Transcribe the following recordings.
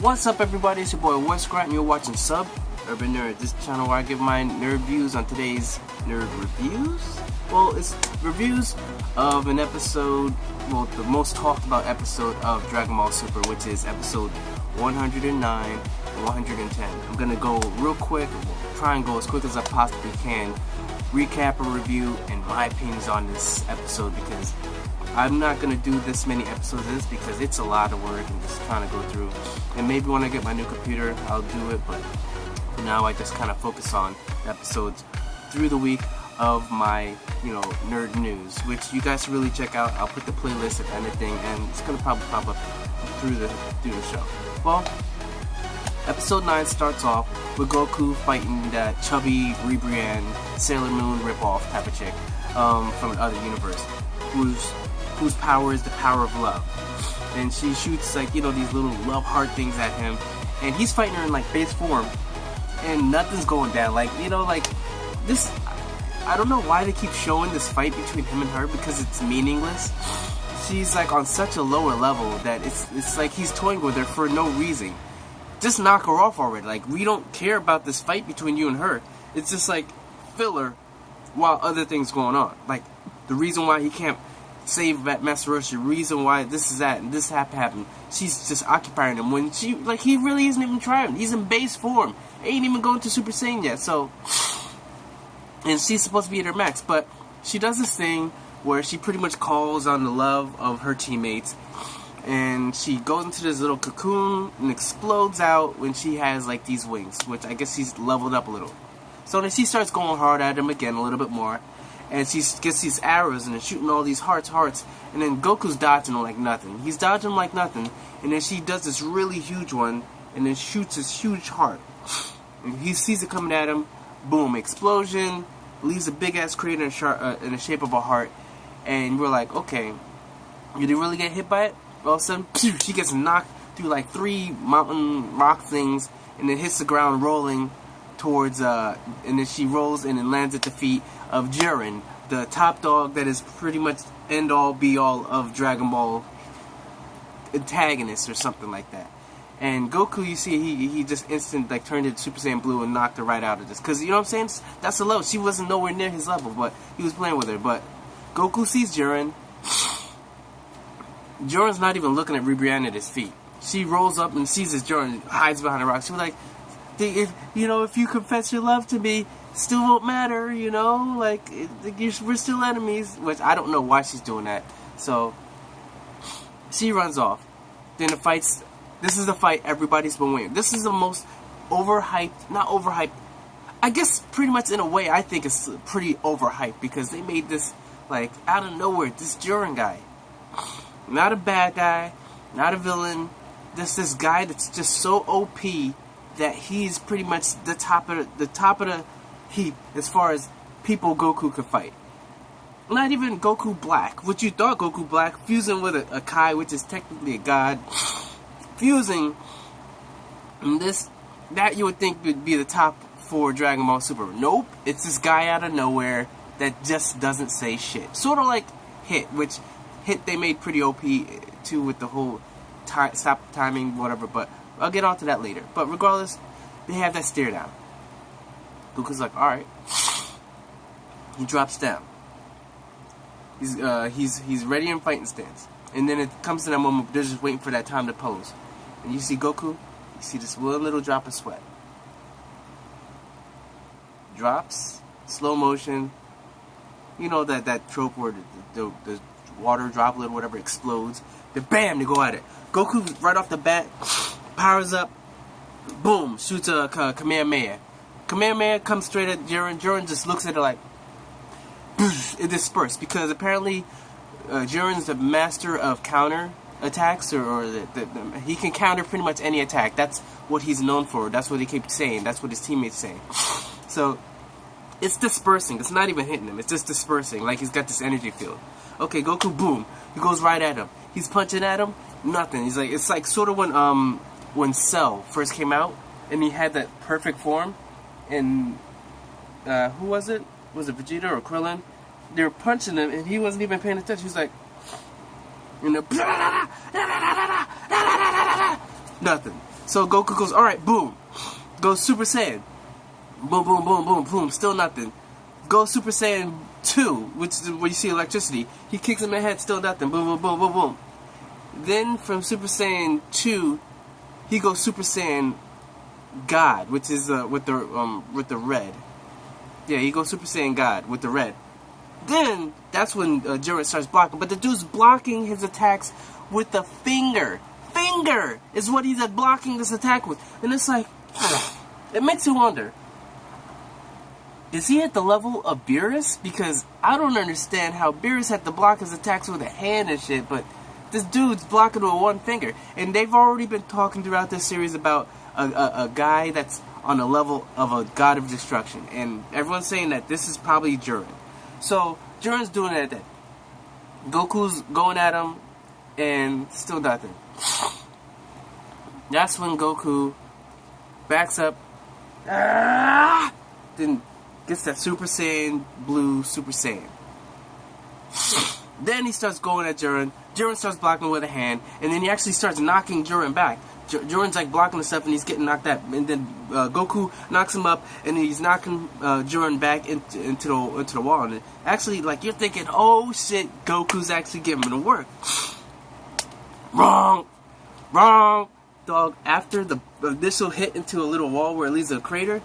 What's up, everybody? It's your boy Westcrat, and you're watching Sub Urban Nerd. This channel where I give my nerd views on today's nerd reviews. Well, it's reviews of an episode, well, the most talked about episode of Dragon Ball Super, which is episode 109 and 110. I'm gonna go real quick, try and go as quick as I possibly can, recap a review and my opinions on this episode, because I'm not going to do this many episodes of this because it's a lot of work and just trying to go through. And maybe when I get my new computer, I'll do it, but for now I just kind of focus on episodes through the week of my, nerd news, which you guys should really check out. I'll put the playlist and everything, and it's going to probably pop up through the show. Well, episode 9 starts off with Goku fighting that chubby Ribrianne Sailor Moon ripoff type of chick from another universe, whose power is the power of love. And she shoots these little love heart things at him, and he's fighting her in base form, and nothing's going down. This, I don't know why they keep showing this fight between him and her, because it's meaningless. She's on such a lower level that it's like he's toying with her for no reason. Just knock her off already. We don't care about this fight between you and her. It's just filler while other things going on. The reason why he can't save Master Roshi, the reason why this is that and this happened. She's just occupying him when he really isn't even trying. He's in base form. Ain't even going to Super Saiyan yet. So, and she's supposed to be at her max, but she does this thing where she pretty much calls on the love of her teammates, and she goes into this little cocoon and explodes out when she has these wings, which I guess she's leveled up a little. So then she starts going hard at him again a little bit more, and she gets these arrows and is shooting all these hearts, and then Goku's dodging them like nothing. He's dodging them like nothing, and then she does this really huge one, and then shoots this huge heart. And he sees it coming at him, boom, explosion, leaves a big-ass crater in the shape of a heart, and we're like, okay, did he really get hit by it? All of a sudden, pew, she gets knocked through 3 mountain rock things, and then hits the ground rolling towards, and then she rolls and then lands at the feet of Jiren, the top dog that is pretty much end-all, be-all of Dragon Ball antagonist or something like that. And Goku, you see, he just turned into Super Saiyan Blue and knocked her right out of this. Because, you know what I'm saying? That's the level. She wasn't nowhere near his level, but he was playing with her. But Goku sees Jiren. Jiren's not even looking at Ribrianne at his feet. She rolls up and sees his Jiren, hides behind a rock. She was like, if you confess your love to me, still won't matter, we're still enemies. Which I don't know why she's doing that. So she runs off. Then the fights. This is the fight everybody's been waiting. This is the most not overhyped. I guess pretty much in a way I think it's pretty overhyped, because they made this out of nowhere. This Jiren guy, not a bad guy, not a villain. This guy that's just so OP that he's pretty much the top of the heap as far as people Goku could fight. Not even Goku Black, which you thought Goku Black, fusing with a Kai, which is technically a god, fusing that you would think would be the top for Dragon Ball Super. Nope, it's this guy out of nowhere that just doesn't say shit. Sort of like Hit, which Hit they made pretty OP too with the whole stop timing, whatever, but I'll get on to that later. But regardless, they have that stare down. Goku's like, alright. He drops down. He's ready in fighting stance. And then it comes to that moment, they're just waiting for that time to pose. And you see Goku, you see this one little drop of sweat. Drops, slow motion. You know that trope where the water droplet or whatever explodes. Then bam, they go at it. Goku, right off the bat, powers up, boom, shoots a Kamehameha. Kamehameha comes straight at Jiren. Jiren just looks at it like, it dispersed, because apparently Jiren's the master of counter attacks, or he can counter pretty much any attack. That's what he's known for. That's what he keeps saying. That's what his teammates say. So it's dispersing. It's not even hitting him. It's just dispersing. He's got this energy field. Okay, Goku, boom. He goes right at him. He's punching at him. Nothing. It's sort of when Cell first came out and he had that perfect form, and who was it? Was it Vegeta or Krillin? They were punching him and he wasn't even paying attention. He was like, nothing. So Goku goes, alright, boom. Goes Super Saiyan. Boom, boom, boom, boom, boom. Still nothing. Goes Super Saiyan 2, which is where you see electricity. He kicks him in the head, still nothing. Boom, boom, boom, boom, boom. Then from Super Saiyan 2, he goes Super Saiyan God, which is with the red. Yeah, he goes Super Saiyan God with the red. Then that's when Jiren starts blocking, but the dude's blocking his attacks with the finger. Finger is what he's blocking this attack with, and it's like it makes you wonder: is he at the level of Beerus? Because I don't understand how Beerus had to block his attacks with a hand and shit, but this dude's blocking with one finger. And they've already been talking throughout this series about a guy that's on the level of a god of destruction. And everyone's saying that this is probably Jiren. So, Jiren's doing that. Goku's going at him, and still nothing. That's when Goku backs up, then gets that Super Saiyan Blue Super Saiyan. Then he starts going at Jiren. Jiren starts blocking with a hand, and then he actually starts knocking Jiren back. Jiren's like blocking the stuff, and he's getting knocked out. And then Goku knocks him up, and he's knocking Jiren back into the wall. And actually, like, you're thinking, oh shit, Goku's actually giving him to work. Wrong, dog. After the initial hit into a little wall where it leaves a crater,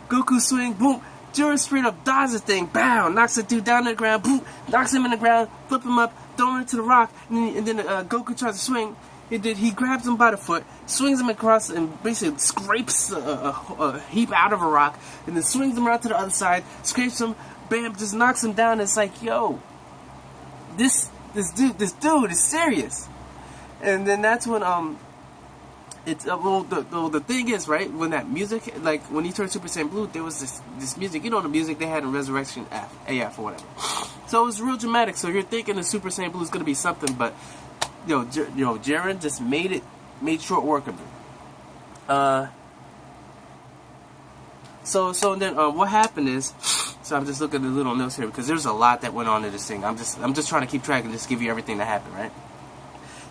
Goku swing, boom. Jiren straight up dodges the thing, bam, knocks the dude down to the ground, boom, knocks him in the ground, flip him up, throw him into the rock, and then Goku tries to swing. He grabs him by the foot, swings him across, and basically scrapes a heap out of a rock, and then swings him around to the other side, scrapes him, bam, just knocks him down. It's like, yo, this dude is serious. And then that's when the thing is, right, when that music, like when he turned Super Saiyan Blue, there was this music, you know, the music they had in Resurrection AF or whatever. So it was real dramatic. So you're thinking the Super Saiyan Blue is gonna be something, but Jiren just made short work of it. So then what happened is, so I'm just looking at the little notes here because there's a lot that went on in this thing. I'm just trying to keep track and just give you everything that happened, right?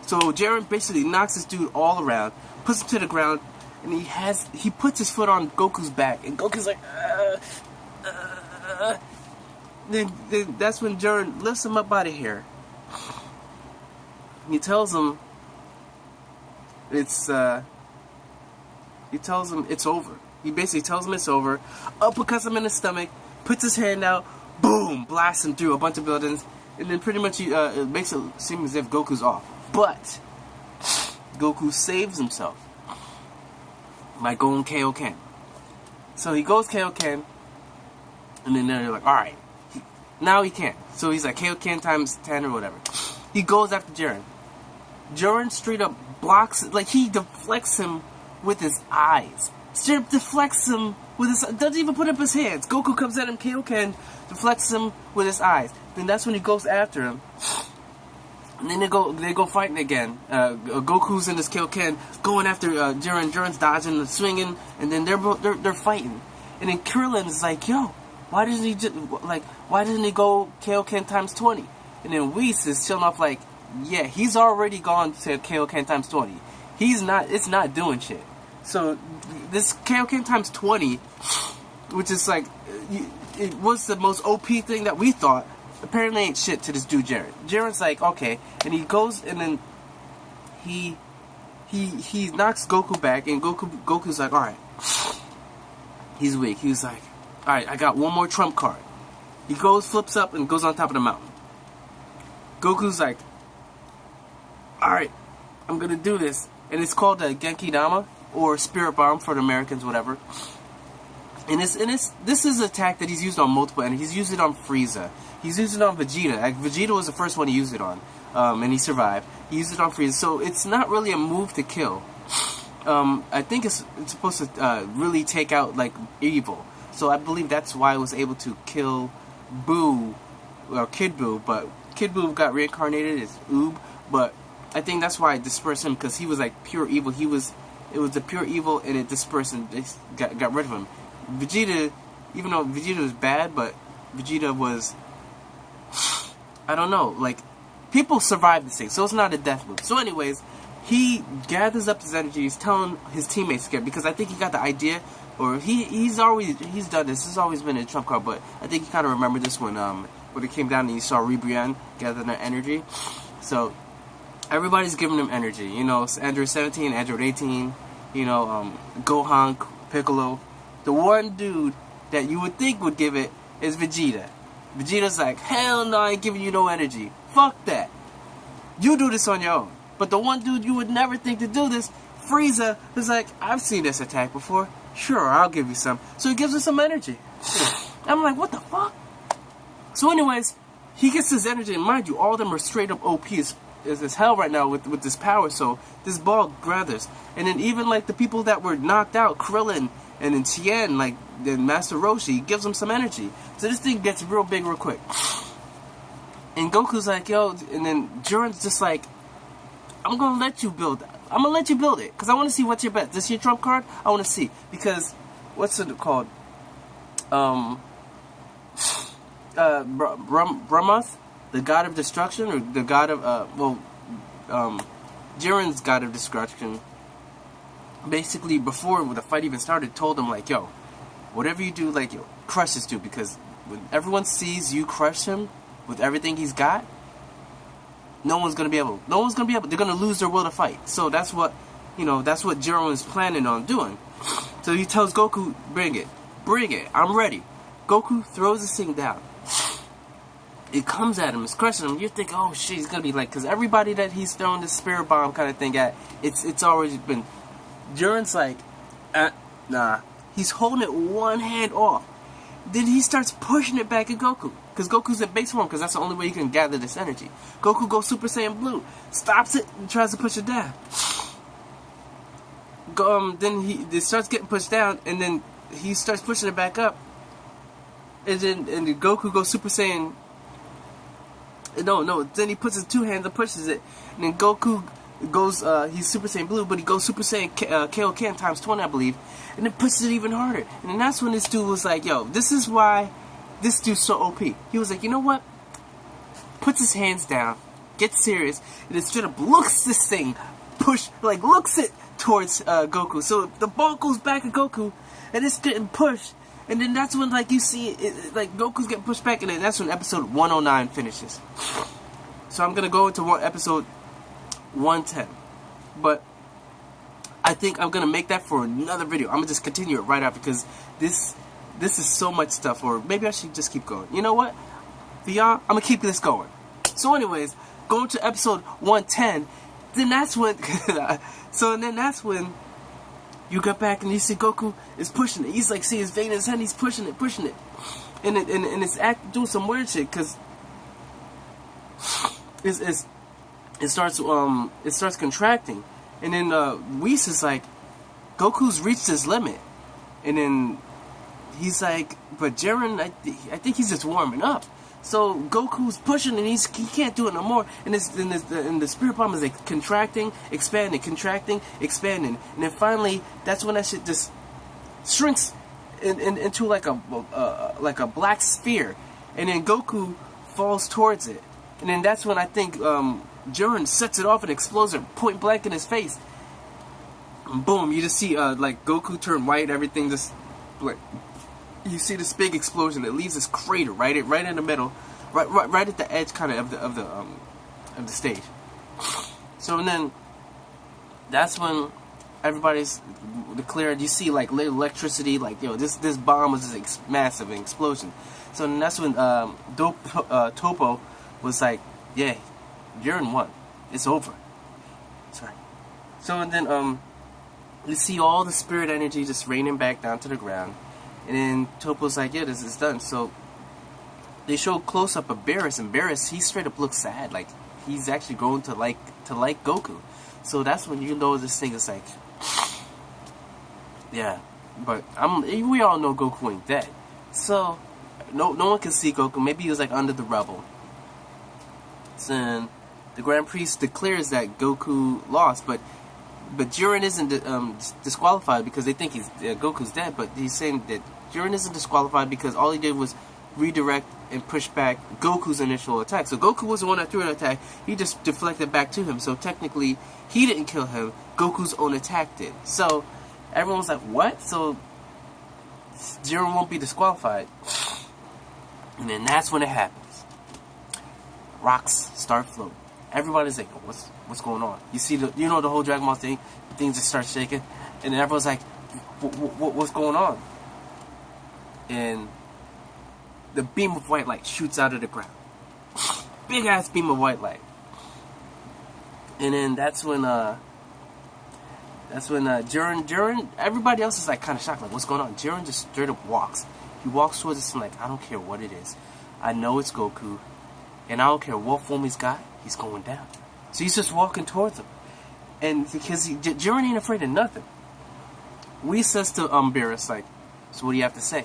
So Jiren basically knocks this dude all around, puts him to the ground, and he puts his foot on Goku's back, and Goku's like, Then that's when Jiren lifts him up out of here. He tells him it's over. He basically tells him it's over, uppercuts him in the stomach, puts his hand out, boom, blasts him through a bunch of buildings, and then pretty much it makes it seem as if Goku's off. But Goku saves himself by going Kaioken. So he goes Kaioken, and then they're like, alright, now he can't. So he's like Kaioken times 10 or whatever. He goes after Jiren. Jiren straight up blocks, like he deflects him with his eyes. Straight up deflects him with his, doesn't even put up his hands. Goku comes at him, Kaioken, deflects him with his eyes. Then that's when he goes after him. And then they go fighting again. Goku's in this Kaioken going after Jiren. Jiren's dodging and swinging, and then they're fighting. And then Krillin's like, yo, why doesn't he go Kaioken times 20? And then Whis is chilling off like, yeah, he's already gone to Kaioken times 20. It's not doing shit. So this Kaioken times 20, which is like, it was the most OP thing that we thought, apparently ain't shit to this dude Jiren. Jiren's like, okay, and he goes and then he knocks Goku back, and Goku's like, alright. He's weak. He's like, alright, I got one more trump card. He goes, flips up, and goes on top of the mountain. Goku's like, alright, I'm gonna do this. And it's called the Genki Dama, or Spirit Bomb for the Americans, whatever. And this is an attack that he's used on multiple, and he's used it on Frieza. He's used it on Vegeta. Like, Vegeta was the first one he used it on, and he survived. He used it on Frieza, so it's not really a move to kill. I think it's supposed to really take out, like, evil. So I believe that's why it was able to kill Boo, or Kid Boo, but Kid Boo got reincarnated as Oob, but I think that's why it dispersed him, because he was, like, pure evil. It was the pure evil, and it dispersed him, they got rid of him. Vegeta, even though Vegeta was bad, but Vegeta was, I don't know, like, people survived this thing, so it's not a death move. So anyways, he gathers up his energy. He's telling his teammates to get, because I think he got the idea, or he's done this. This has always been a trump card, but I think he kind of remembered this when it came down and you saw Ribrianne gathering their energy. So everybody's giving him energy. You know, Android 17, Android 18. You know, Gohan, Piccolo. The one dude that you would think would give it is Vegeta. Vegeta's like, hell no, I ain't giving you no energy. Fuck that. You do this on your own. But the one dude you would never think to do this, Frieza, is like, I've seen this attack before. Sure, I'll give you some. So he gives us some energy. I'm like, what the fuck? So anyways, he gets his energy, and mind you, all of them are straight up OP as hell right now with this power. So this ball gathers. And then even like the people that were knocked out, Krillin and then Tien, like then Master Roshi, gives them some energy. So this thing gets real big real quick. And Goku's like, yo, and then Jiren's just like, I'm gonna let you build it. I'm gonna let you build it, because I want to see what's your bet. This your trump card? I want to see. Because, what's it called? Brahmath, the god of destruction, or the god of, Jiren's god of destruction, basically, before the fight even started, told him, like, yo, whatever you do, like, yo, crush this dude, because when everyone sees you crush him with everything he's got, no one's gonna be able. They're gonna lose their will to fight. So that's what, that's what Jiren was planning on doing. So he tells Goku, bring it, I'm ready. Goku throws this thing down. It comes at him, it's crushing him. You think, oh shit, he's gonna be like, because everybody that he's throwing this spirit bomb kind of thing at, it's already been. Jiren's like, nah. He's holding it one hand off. Then he starts pushing it back at Goku. Because Goku's in base form, because that's the only way you can gather this energy. Goku goes Super Saiyan Blue, stops it, and tries to push it down. Then it starts getting pushed down, and then he starts pushing it back up. And then Goku goes Super Saiyan. No. Then he puts his two hands and pushes it. And then Goku goes, he's Super Saiyan Blue, but he goes Super Saiyan Kaioken times 20, I believe. And then pushes it even harder. And then that's when this dude was like, yo, this is why this dude's so OP. He was like, you know what? Puts his hands down, gets serious, and instead of looks this thing, looks it towards Goku. So the ball goes back at Goku, and it's getting pushed. And then that's when, like, you see it, like, Goku's getting pushed back, and then that's when episode 109 finishes. So I'm gonna go into episode 110. But I think I'm gonna make that for another video. I'm gonna just continue it right after, because this is so much stuff. Or maybe I should just keep going. You know what? For y'all, I'm gonna keep this going. So anyways, going to episode 110, then that's when that's when you get back and you see Goku is pushing it. He's like, see his vein in his hand, he's pushing it. And it's doing some weird shit, because it starts contracting. And then Whis is like, Goku's reached his limit. And then he's like, but Jiren, I think he's just warming up. So Goku's pushing, and he can't do it no more. And the spirit bomb is like contracting, expanding, contracting, expanding. And then finally, that's when that shit just shrinks into like a black sphere. And then Goku falls towards it. And then that's when I think Jiren sets it off and explodes it point blank in his face. And boom, you just see like Goku turn white, everything just like, you see this big explosion that leaves this crater right in the middle, right at the edge kind of the stage. So and then that's when everybody's declared. You see like electricity, like, yo, this bomb was just massive, an explosion. So and that's when Topo was like, yeah, Jiren won. It's over. Sorry. So and then you see all the spirit energy just raining back down to the ground. And then Topo's like, yeah, this is done. So they show close up of Beerus, and Beerus, he straight up looks sad, like he's actually grown to like Goku. So that's when you know this thing is like, yeah. But we all know Goku ain't dead. So no one can see Goku. Maybe he was like under the rubble. So then the Grand Priest declares that Goku lost, but Jiren isn't disqualified because they think Goku's dead. But he's saying that Jiren isn't disqualified because all he did was redirect and push back Goku's initial attack. So Goku was the one that threw an attack. He just deflected back to him. So technically, he didn't kill him. Goku's own attack did. So everyone was like, what? So Jiren won't be disqualified. And then that's when it happens. Rocks start floating. Everybody's like, what's going on? You see the whole Dragon Ball thing, things just start shaking, and then everyone's like, what's going on? And the beam of white light shoots out of the ground. Big ass beam of white light. And then that's when Jiren, everybody else is like kind of shocked, like, what's going on? Jiren just straight up walks. He walks towards us and like, I don't care what it is. I know it's Goku, and I don't care what form he's got, he's going down. So he's just walking towards him. And because Jiren ain't afraid of nothing. We says to Beerus, like, so what do you have to say?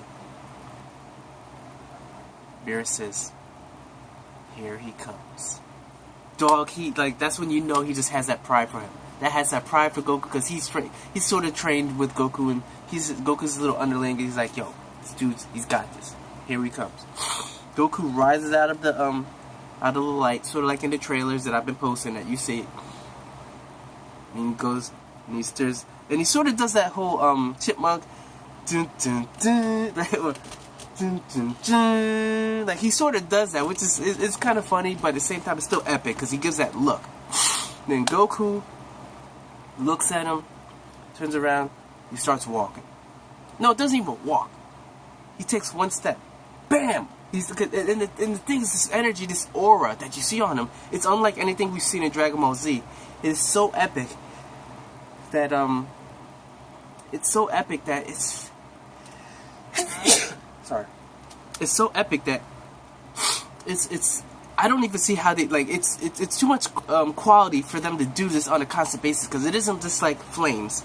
Beerus says, here he comes. Dog, that's when you know he just has that pride for him. That has that pride for Goku, because he's sort of trained with Goku, and Goku's a little underling, and he's like, yo, this dude, he's got this. Here he comes. Goku rises out of the light, sort of like in the trailers that I've been posting that you see. And he goes, and he stirs, and he sort of does that whole chipmunk, dun, dun, dun, dun, dun, dun. Like, he sort of does that, which is it's kind of funny, but at the same time it's still epic because he gives that look. Then Goku looks at him, turns around, he starts walking. No, it doesn't even walk. He takes one step. Bam! And the thing is, this energy, this aura that you see on him, it's unlike anything we've seen in Dragon Ball Z. It is so epic that it's sorry. It's so epic that it's I don't even see how they, like, it's too much quality for them to do this on a constant basis, because it isn't just like flames.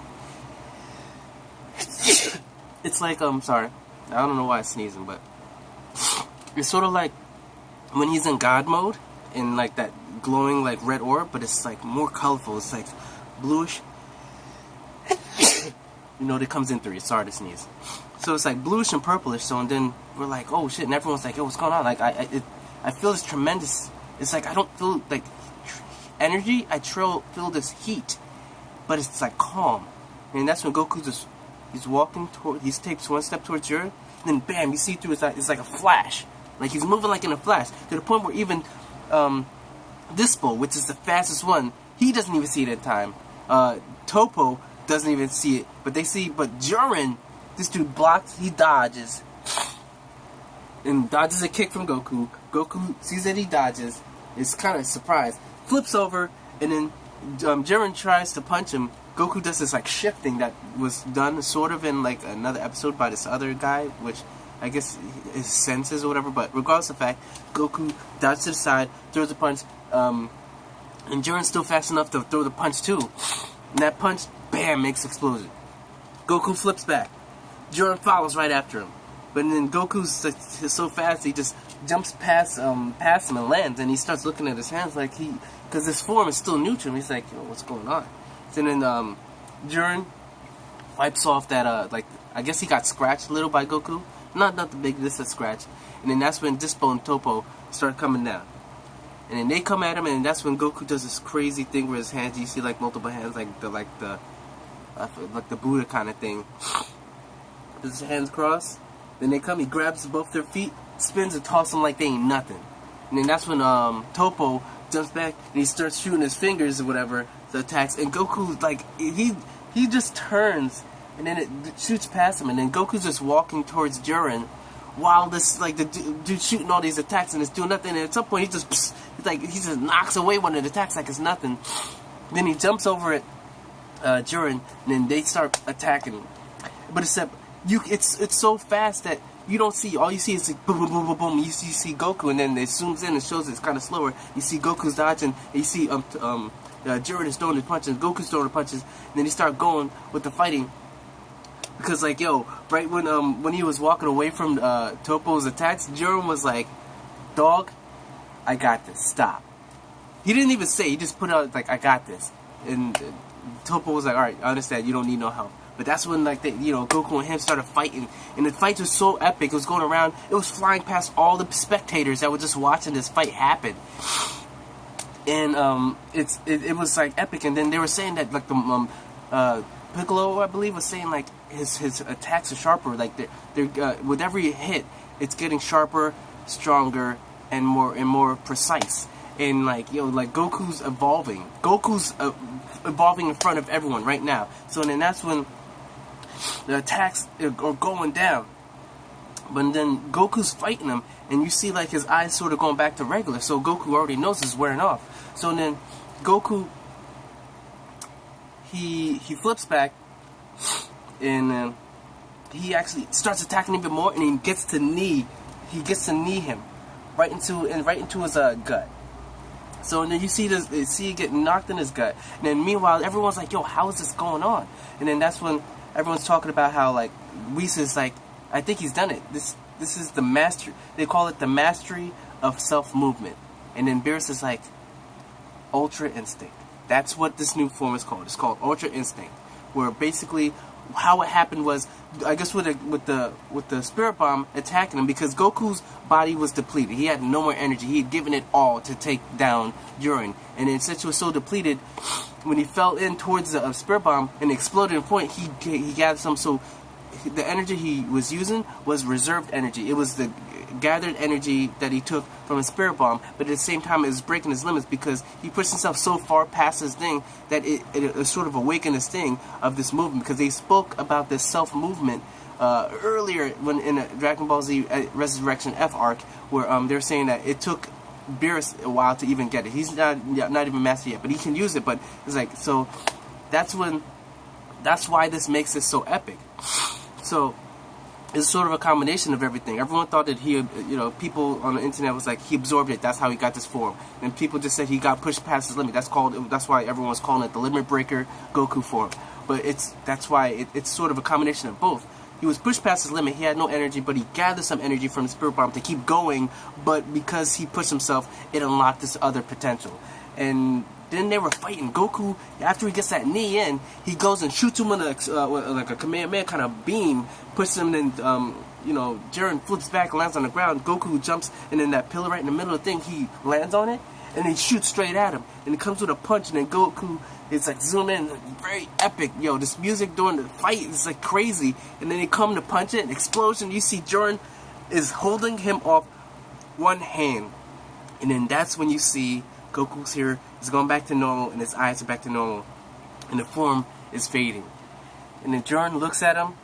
It's like sorry, I don't know why I'm sneezing, but it's sort of like when he's in God mode, in like that glowing like red orb, but it's like more colorful. It's like bluish. That comes in threes. Sorry to sneeze. So it's like bluish and purplish. So, and then we're like, oh shit, and everyone's like, yo, what's going on? Like I feel this tremendous. It's like I don't feel like energy. I feel this heat, but it's like calm. And that's when Goku he's walking toward. He takes one step towards Jiren, and then bam, you see through it's like a flash. Like he's moving like in a flash, to the point where even Dispo, which is the fastest one, he doesn't even see it in time. Topo doesn't even see it, but Jiren, this dude blocks, he dodges, and dodges a kick from Goku. Goku sees that he dodges, is kind of surprised, flips over, and then Jiren tries to punch him. Goku does this like shifting that was done sort of in like another episode by this other guy, which I guess his senses or whatever, but regardless of the fact, Goku dodges to the side, throws a punch, and Jiren's still fast enough to throw the punch too. And that punch, bam, makes explosion. Goku flips back. Jiren follows right after him. But then Goku's so fast, he just jumps past him and lands, and he starts looking at his hands like because his form is still new to him. He's like, yo, what's going on? And then Jiren wipes off that, like, I guess he got scratched a little by Goku. Not the big, this is a scratch. And then that's when Dispo and Topo start coming down. And then they come at him, and that's when Goku does this crazy thing where his hands, you see like multiple hands, like the Buddha kind of thing. His hands cross. Then they come, he grabs both their feet, spins and tosses them like they ain't nothing. And then that's when Topo jumps back and he starts shooting his fingers or whatever, the attacks. And Goku, like, he just turns, and then it shoots past him, and then Goku's just walking towards Jiren, while this, like, the dude shooting all these attacks, and it's doing nothing. And at some point, he just knocks away one of the attacks like it's nothing. Then he jumps over at Jiren, and then they start attacking. But it's so fast that you don't see. All you see is like boom, boom, boom, boom, boom. You see Goku, and then it zooms in and shows it's kind of slower. You see Goku's dodging, and you see Jiren is throwing his punches, Goku's throwing the punches, and then he start going with the fighting. Because, like, yo, right when he was walking away from Topo's attacks, Jiren was like, dog, I got this, stop. He didn't even say, he just put out, like, I got this. And Topo was like, alright, I understand, you don't need no help. But that's when like Goku and him started fighting, and the fight was so epic. It was going around. It was flying past all the spectators that were just watching this fight happen. And it was like epic. And then they were saying that like the Piccolo, I believe, was saying like his attacks are sharper. Like they're with every hit, it's getting sharper, stronger, and more precise. And like like Goku's evolving. Goku's evolving in front of everyone right now. So then that's when the attacks are going down. But then Goku's fighting him, and you see like his eyes sort of going back to regular. So Goku already knows it's wearing off. So then Goku he flips back, and he actually starts attacking him even more, and he gets to knee him right into his gut. So and then you see it get knocked in his gut. And then meanwhile everyone's like, yo, how is this going on? And then that's when everyone's talking about how like Whis is like, I think he's done it. This is the master. They call it the mastery of self-movement. And then Beerus is like, Ultra Instinct. That's what this new form is called. It's called Ultra Instinct. Where basically how it happened was, I guess with the Spirit Bomb attacking him, because Goku's body was depleted. He had no more energy. He had given it all to take down Jiren. And then since he was so depleted, when he fell in towards the Spirit Bomb and exploded in point, he gathered some. So the energy he was using was reserved energy. It was the gathered energy that he took from his Spirit Bomb, but at the same time it was breaking his limits because he pushed himself so far past his thing that it sort of awakened his thing of this movement, because they spoke about this self-movement earlier when in a Dragon Ball Z Resurrection F arc, where they're saying that it took Beerus a while to even get it. He's not even mastered yet, but he can use it. But it's like, so that's why this makes it so epic. So it's sort of a combination of everything. Everyone thought that he, people on the internet was like, he absorbed it. That's how he got this form. And people just said he got pushed past his limit. That's why everyone was calling it the Limit Breaker Goku form. But that's why it's sort of a combination of both. He was pushed past his limit. He had no energy, but he gathered some energy from the Spirit Bomb to keep going. But because he pushed himself, it unlocked this other potential. And then they were fighting. Goku, after he gets that knee in, he goes and shoots him with like a Kamehameha kind of beam, pushes him, and Jiren flips back and lands on the ground. Goku jumps, and then that pillar right in the middle of the thing, he lands on it, and he shoots straight at him. And it comes with a punch, and then Goku, it's like zoom in, like, very epic. This music during the fight is like crazy. And then they come to punch it, an explosion. You see Jiren is holding him off one hand. And then that's when you see Goku's here, he's going back to normal, and his eyes are back to normal, and the form is fading. And then Jiren looks at him,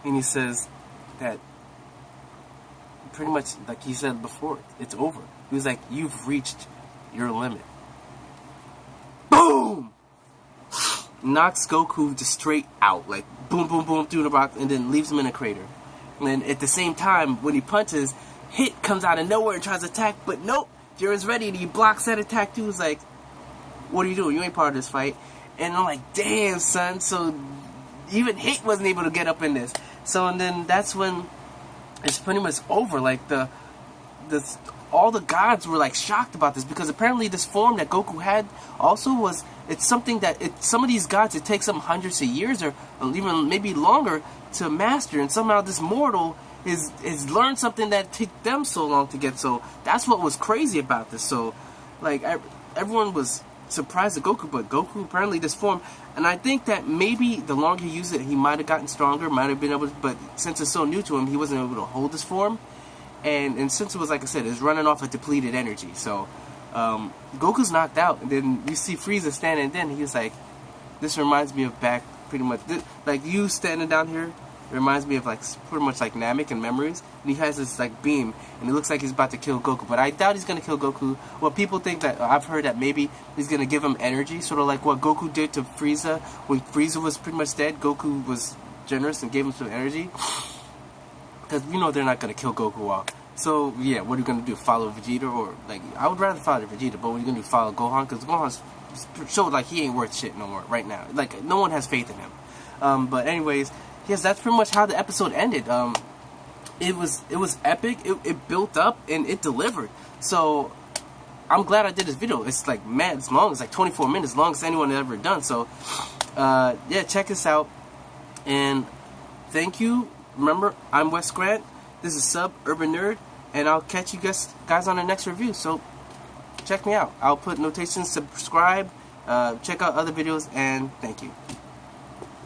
and he says that, pretty much like he said before, it's over. He was like, you've reached your limit. Boom! Knocks Goku just straight out, like boom, boom, boom through the rock, and then leaves him in a crater. And then at the same time, when he punches, Hit comes out of nowhere and tries to attack, but nope. Jiren's ready, and he blocks that attack too. He's like, what are you doing? You ain't part of this fight. And I'm like, damn, son. So even Hit wasn't able to get up in this. So and then that's when it's pretty much over. Like all the gods were like shocked about this, because apparently this form that Goku had also it's something that some of these gods, it takes them hundreds of years or even maybe longer to master, and somehow this mortal is learned something that took them so long to get. So that's what was crazy about this. So like everyone was surprised at Goku, but Goku apparently this form, and I think that maybe the longer he used it, he might have gotten stronger, might have been able to, but since it's so new to him, he wasn't able to hold this form, and since it was, like I said, it's running off of depleted energy. So Goku's knocked out, and then you see Frieza standing, and then he was like, this reminds me of back pretty much like you standing down here. It reminds me of like pretty much like Namek in Memories, and he has this like beam, and it looks like he's about to kill Goku, but I doubt he's gonna kill Goku. Well, people think that I've heard that maybe he's gonna give him energy, sort of like what Goku did to Frieza when Frieza was pretty much dead. Goku was generous and gave him some energy, because they're not gonna kill Goku off. So yeah, what are you gonna do? Follow Vegeta, or like I would rather follow Vegeta, but what are you gonna do? Follow Gohan? Because Gohan's showed like he ain't worth shit no more right now. Like no one has faith in him. But anyways. Yes, that's pretty much how the episode ended. It was epic. It built up and it delivered. So I'm glad I did this video. It's like mad, it's long. It's like 24 minutes, long as anyone has ever done. So yeah, check this out. And thank you. Remember, I'm Wes Grant. This is Sub Urban Nerd, and I'll catch you guys on the next review. So check me out. I'll put notations, subscribe, check out other videos, and thank you.